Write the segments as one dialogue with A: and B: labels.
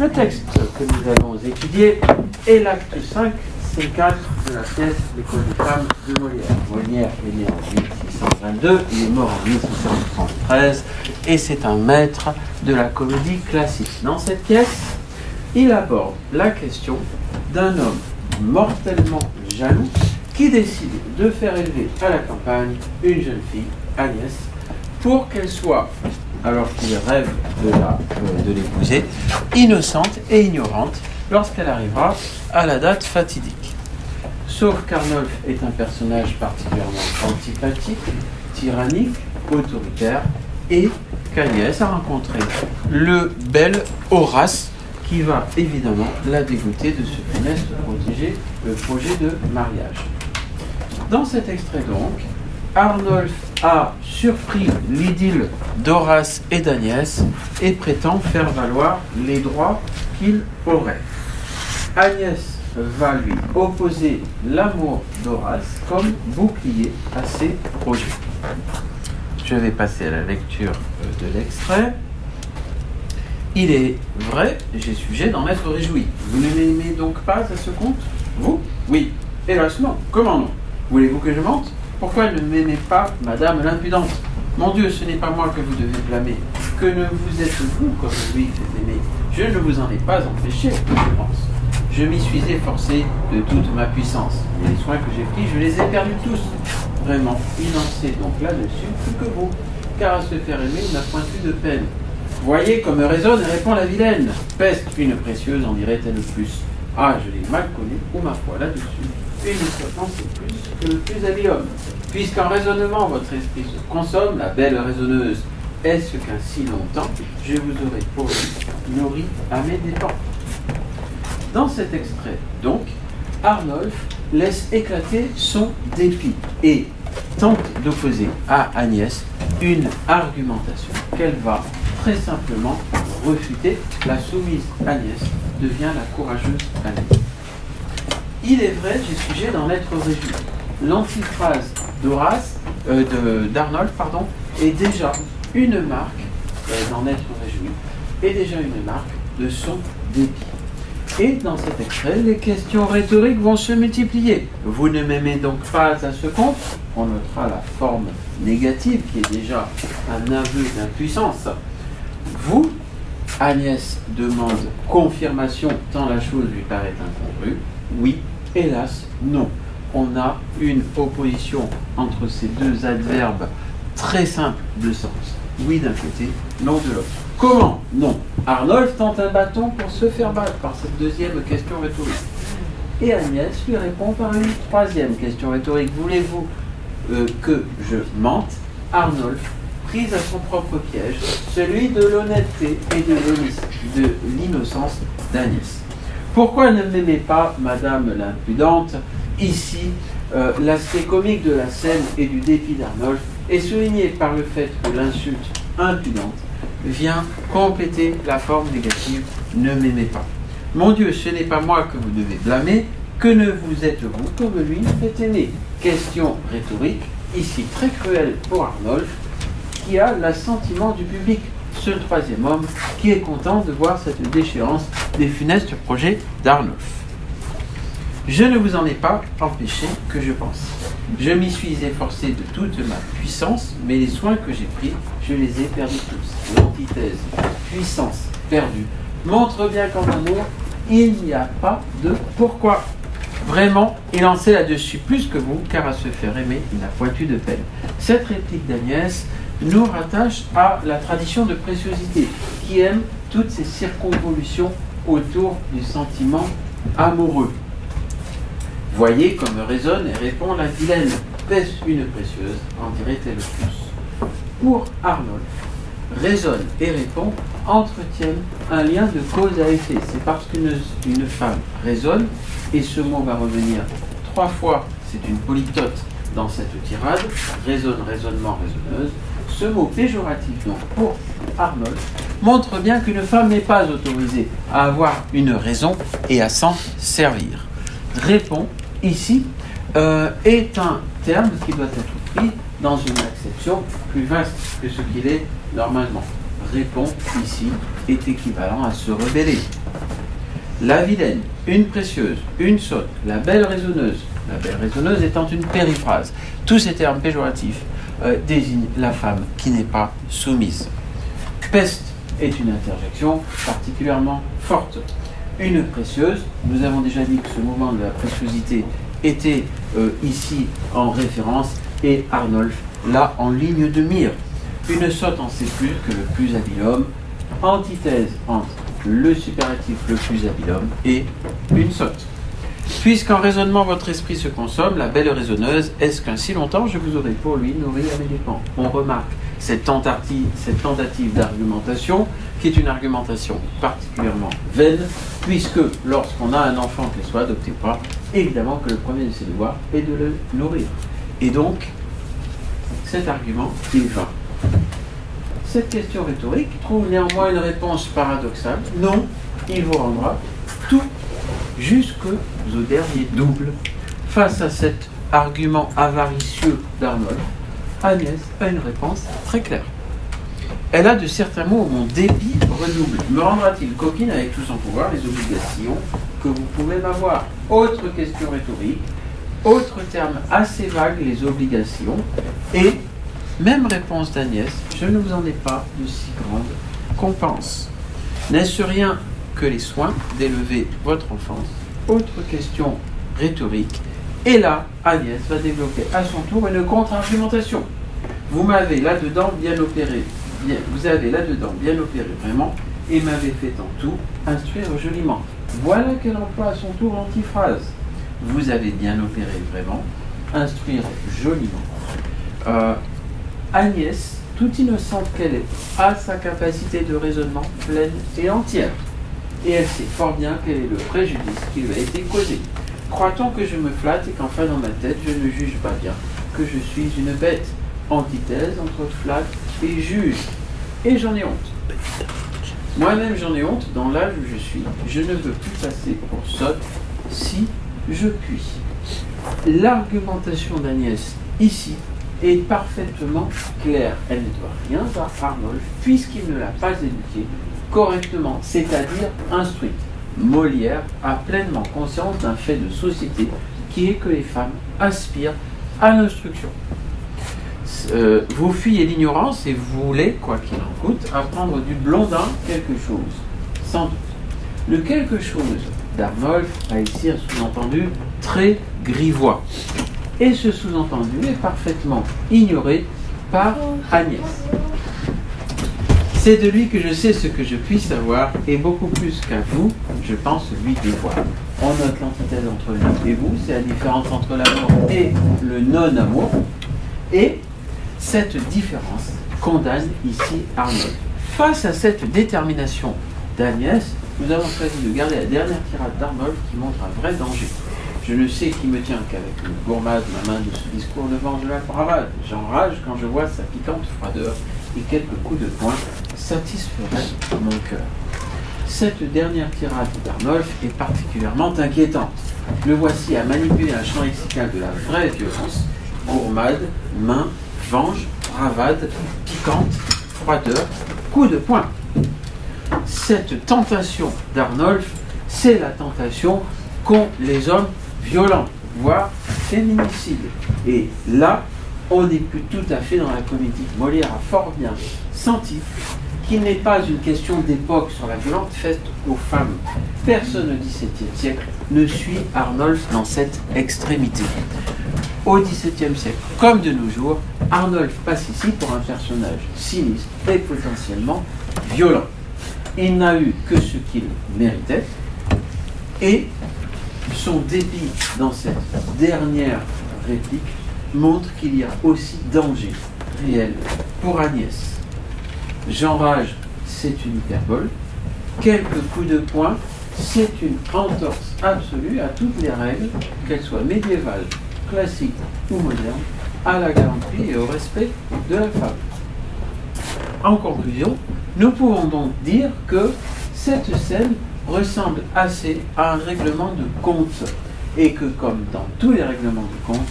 A: Le texte que nous allons étudier est l'acte 5, scène 4 de la pièce L'école des femmes de Molière. Molière est né en 1622, il est mort en 1673 et c'est un maître de la comédie classique. Dans cette pièce, il aborde la question d'un homme mortellement jaloux qui décide de faire élever à la campagne une jeune fille, Agnès, pour qu'elle soit, alors qu'il rêve de l'épouser, innocente et ignorante lorsqu'elle arrivera à la date fatidique. Sauf qu'Arnolphe est un personnage particulièrement antipathique, tyrannique, autoritaire, et qu'Agnès a rencontré le bel Horace qui va évidemment la dégoûter de ce funeste projet de mariage. Dans cet extrait donc, Arnolphe a surpris l'idylle d'Horace et d'Agnès et prétend faire valoir les droits qu'il aurait. Agnès va lui opposer l'amour d'Horace comme bouclier à ses projets. Je vais passer à la lecture de l'extrait. Il est vrai, j'ai sujet d'en être réjoui. Vous ne m'aimez donc pas à ce compte? Vous? Oui. Hélas non. Comment non? Voulez-vous que je mente? Pourquoi ne m'aimez pas, madame l'impudente? Mon Dieu, ce n'est pas moi que vous devez blâmer. Que ne vous êtes-vous comme lui fait aimer? Je ne vous en ai pas empêché, je pense. Je m'y suis efforcé de toute ma puissance. Et les soins que j'ai pris, je les ai perdus tous. Vraiment, il n'en sait donc là-dessus plus que vous. Car à se faire aimer, il n'a point eu de peine. Voyez comme raisonne et répond la vilaine. Peste, une précieuse en dirait-elle plus. Ah, je l'ai mal connu, ou ma foi là-dessus. Une fois c'est plus que le plus habile homme. Puisqu'en raisonnement votre esprit se consomme, la belle raisonneuse, est-ce qu'ainsi longtemps je vous aurais pour lui nourri à mes dépens? Dans cet extrait, donc, Arnolphe laisse éclater son dépit et tente d'opposer à Agnès une argumentation qu'elle va très simplement refuter. La soumise Agnès devient la courageuse Agnès. Il est vrai, j'ai sujet d'en être réjoui. L'antiphrase d'Arnolphe est déjà une marque d'en être réjoui, est déjà une marque de son dépit. Et dans cet extrait, les questions rhétoriques vont se multiplier. Vous ne m'aimez donc pas à ce compte? On notera la forme négative qui est déjà un aveu d'impuissance. Vous, Agnès demande confirmation tant la chose lui paraît incongrue. Oui, hélas, non. On a une opposition entre ces deux adverbes très simples de sens. Oui d'un côté, non de l'autre. Comment? Non. Arnolphe tente un bâton pour se faire battre par cette deuxième question rhétorique. Et Agnès lui répond par une troisième question rhétorique. Voulez-vous que je mente? Arnolphe, prise à son propre piège, celui de l'honnêteté et de l'innocence d'Agnès. Pourquoi ne m'aimez pas, madame l'impudente? Ici, l'aspect comique de la scène et du dépit d'Arnolphe est souligné par le fait que l'insulte impudente vient compléter la forme négative « ne m'aimez pas ». Mon Dieu, ce n'est pas moi que vous devez blâmer, que ne vous êtes-vous comme lui fait aimer? Question rhétorique, ici très cruelle pour Arnolphe, qui a l'assentiment du public, ce troisième homme qui est content de voir cette déchéance des funestes projets d'Arnolphe. Je ne vous en ai pas empêché que je pense. Je m'y suis efforcé de toute ma puissance, mais les soins que j'ai pris, je les ai perdus tous. L'antithèse puissance perdue montre bien qu'en amour, il n'y a pas de pourquoi. Vraiment, il en sait là-dessus plus que vous, car à se faire aimer, il n'a point eu de peine. Cette réplique d'Agnès nous rattache à la tradition de préciosité, qui aime toutes ces circonvolutions autour du sentiment amoureux. Voyez comme raisonne et répond la vilaine. Peste une précieuse, en dirait-elle plus. Pour Arnolphe, raisonne et répond entretiennent un lien de cause à effet. C'est parce qu'une femme raisonne, et ce mot va revenir 3 fois, c'est une polytote dans cette tirade, raisonne, raisonnement, raisonneuse. Ce mot péjoratif, donc, pour Arnolphe, montre bien qu'une femme n'est pas autorisée à avoir une raison et à s'en servir. Répond, ici, est un terme qui doit être pris dans une acception plus vaste que ce qu'il est normalement. Répond, ici, est équivalent à se rebeller. la vilaine, une précieuse, une sotte, la belle raisonneuse. La belle raisonneuse étant une périphrase. Tous ces termes péjoratifs désignent la femme qui n'est pas soumise. Peste est une interjection particulièrement forte. Une précieuse, nous avons déjà dit que ce mouvement de la préciosité était ici en référence, et Arnolphe là en ligne de mire. Une sotte en sait plus que le plus habile homme, antithèse entre le superlatif le plus habile homme et une sotte. Puisqu'en raisonnement votre esprit se consomme, la belle raisonneuse, est-ce qu'ainsi longtemps je vous aurais pour lui nourri à mes dépens? On remarque cette tentative d'argumentation, qui est une argumentation particulièrement vaine, puisque lorsqu'on a un enfant qu'il soit adopté ou pas, évidemment que le premier de ses devoirs est de le nourrir. Et donc, cet argument est vain. Cette question rhétorique trouve néanmoins une réponse paradoxale. Non, il vous rendra tout jusqu'au dernier double. Face à cet argument avaricieux d'Arnolphe, Agnès a une réponse très claire. Elle a de certains mots où mon dépit redouble. Me rendra-t-il coquine avec tout son pouvoir les obligations que vous pouvez m'avoir? Autre question rhétorique, autre terme assez vague, les obligations, et même réponse d'Agnès, je ne vous en ai pas de si grande compense. N'est-ce rien que les soins d'élever votre enfance? Autre question rhétorique. Et là, Agnès va développer à son tour une contre-argumentation. Vous m'avez là-dedans bien opéré, vous avez là-dedans bien opéré vraiment, et m'avez fait en tout instruire joliment. Voilà qu'elle emploie à son tour l'antiphrase. Vous avez bien opéré vraiment, instruire joliment. Agnès, toute innocente qu'elle est, a sa capacité de raisonnement pleine et entière. Et elle sait fort bien quel est le préjudice qui lui a été causé. Croit-on que je me flatte et qu'enfin dans ma tête je ne juge pas bien que je suis une bête? Antithèse entre flatte et juge. Et j'en ai honte. Moi-même j'en ai honte dans l'âge où je suis. Je ne veux plus passer pour sotte si je puis. L'argumentation d'Agnès ici est parfaitement claire. Elle ne doit rien à Arnolphe puisqu'il ne l'a pas éduquée correctement, c'est-à-dire instruite. Molière a pleinement conscience d'un fait de société qui est que les femmes aspirent à l'instruction. Vous fuyez l'ignorance et vous voulez, quoi qu'il en coûte, apprendre du Blondin quelque chose, sans doute. Le quelque chose d'Arnolphe a ici un sous-entendu très grivois. Et ce sous-entendu est parfaitement ignoré par Agnès. C'est de lui que je sais ce que je puis savoir, et beaucoup plus qu'à vous, je pense lui dévoile. On note l'antithèse entre lui et vous, c'est la différence entre l'amour et le non-amour, et cette différence condamne ici Arnolphe. Face à cette détermination d'Agnès, nous avons choisi de garder la dernière tirade d'Arnolphe qui montre un vrai danger. Je ne sais qui me tient qu'avec une gourmade ma main de ce discours ne venge la bravade. J'enrage quand je vois sa piquante froideur, et quelques coups de poing satisferaient mon cœur. Cette dernière tirade d'Arnolphe est particulièrement inquiétante. Le voici à manipuler un champ lexical de la vraie violence. Gourmade, main, venge, bravade, piquante, froideur, coup de poing. Cette tentation d'Arnolphe, c'est la tentation qu'ont les hommes violents, voire féminicides. Et là, on n'est plus tout à fait dans la comédie. Molière a fort bien senti qu'il n'est pas une question d'époque sur la violence faite aux femmes. Personne au XVIIe siècle ne suit Arnolphe dans cette extrémité. Au XVIIe siècle, comme de nos jours, Arnolphe passe ici pour un personnage sinistre et potentiellement violent. Il n'a eu que ce qu'il méritait, et son débit dans cette dernière réplique montre qu'il y a aussi danger réel pour Agnès. J'enrage, c'est une hyperbole. Quelques coups de poing, c'est une entorse absolue à toutes les règles, qu'elles soient médiévales, classiques ou modernes, à la galanterie et au respect de la femme. En conclusion, nous pouvons donc dire que cette scène ressemble assez à un règlement de compte, et que, comme dans tous les règlements de compte,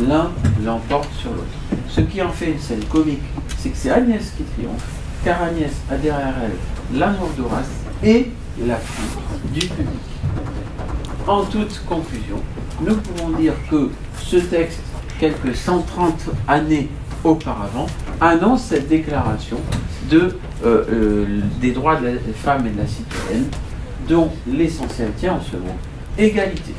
A: l'un l'emporte sur l'autre. Ce qui en fait une scène comique, c'est que c'est Agnès qui triomphe, car Agnès a derrière elle l'amour d'Horace et la foule du public. en toute conclusion, nous pouvons dire que ce texte, quelques 130 années auparavant, annonce cette déclaration des droits de la femme et de la citoyenne, dont l'essentiel tient en ce mot, égalité.